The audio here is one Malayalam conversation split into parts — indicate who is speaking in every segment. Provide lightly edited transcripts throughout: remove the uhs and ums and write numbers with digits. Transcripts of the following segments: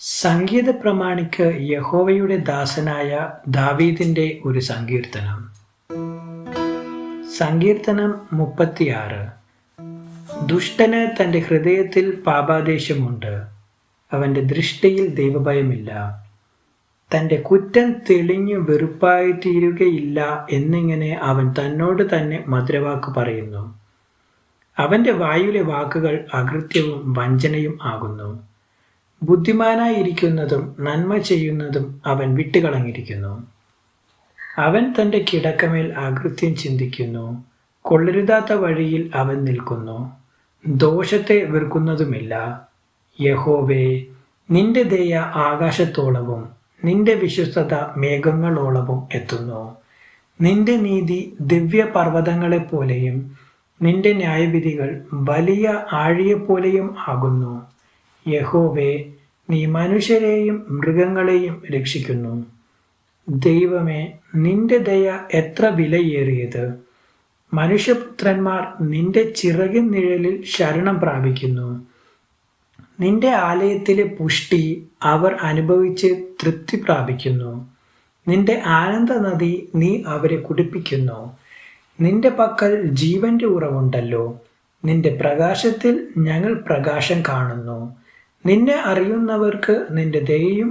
Speaker 1: സംഗീത പ്രമാണിക്ക് യഹോവയുടെ ദാസനായ ദാവീദിന്റെ ഒരു സങ്കീർത്തനം. സങ്കീർത്തനം 36. ദുഷ്ടന് തൻ്റെ ഹൃദയത്തിൽ പാപാദേശമുണ്ട്, അവൻ്റെ ദൃഷ്ടിയിൽ ദൈവഭയമില്ല. തൻ്റെ കുറ്റം തെളിഞ്ഞു വെറുപ്പായി തീരുകയില്ല എന്നിങ്ങനെ അവൻ തന്നോട് തന്നെ മധുരവാക്ക് പറയുന്നു. അവൻ്റെ വായിലെ വാക്കുകൾ അകൃത്യവും വഞ്ചനയും ആകുന്നു. ബുദ്ധിമാനായിരിക്കുന്നതും നന്മ ചെയ്യുന്നതും അവൻ വിട്ടുകളഞ്ഞിരിക്കുന്നു. അവൻ തൻ്റെ കിടക്കമേൽ അകൃത്യം ചിന്തിക്കുന്നു. കൊള്ളരുതാത്ത വഴിയിൽ അവൻ നിൽക്കുന്നു. ദോഷത്തെ വെറുക്കുന്നതുമില്ല. യഹോവേ, നിന്റെ ദയ ആകാശത്തോളവും നിന്റെ വിശ്വസ്തത മേഘങ്ങളോളവും എത്തുന്നു. നിന്റെ നീതി ദിവ്യപർവ്വതങ്ങളെപ്പോലെയും നിന്റെ ന്യായവിധികൾ വലിയ ആഴിയെപ്പോലെയും ആകുന്നു. യഹോവേ, നീ മനുഷ്യരെയും മൃഗങ്ങളെയും രക്ഷിക്കുന്നു. ദൈവമേ, നിന്റെ ദയ എത്ര വിലയേറിയത്! മനുഷ്യപുത്രന്മാർ നിന്റെ ചിറകിൻ നിഴലിൽ ശരണം പ്രാപിക്കുന്നു. നിന്റെ ആലയത്തിലെ പുഷ്ടി അവർ അനുഭവിച്ച് തൃപ്തി പ്രാപിക്കുന്നു. നിന്റെ ആനന്ദ നദി നീ അവരെ കുടിപ്പിക്കുന്നു. നിന്റെ പക്കൽ ജീവന്റെ ഉറവുണ്ടല്ലോ. നിന്റെ പ്രകാശത്തിൽ ഞങ്ങൾ പ്രകാശം കാണുന്നു. നിന്നെ അറിയുന്നവർക്ക് നിന്റെ ദയയും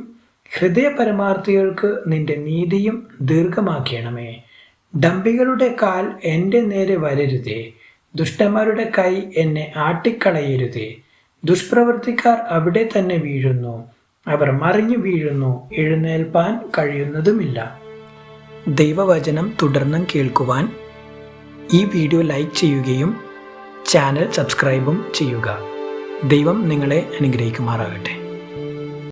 Speaker 1: ഹൃദയപരമാർത്ഥികൾക്ക് നിന്റെ നീതിയും ദീർഘമാക്കണമേ. ഡംഭികളുടെ കാൽ എൻ്റെ നേരെ വരരുതേ. ദുഷ്ടന്മാരുടെ കൈ എന്നെ ആട്ടിക്കളയരുതേ. ദുഷ്പ്രവൃത്തിക്കാർ അവിടെ തന്നെ വീഴുന്നു. അവർ മറിഞ്ഞു വീഴുന്നു, എഴുന്നേൽപ്പാൻ കഴിയുന്നതുമില്ല. ദൈവവചനം തുടർന്നും കേൾക്കുവാൻ ഈ വീഡിയോ ലൈക്ക് ചെയ്യുകയും ചാനൽ സബ്സ്ക്രൈബും ചെയ്യുക. ദൈവം നിങ്ങളെ അനുഗ്രഹിക്കുമാറാകട്ടെ.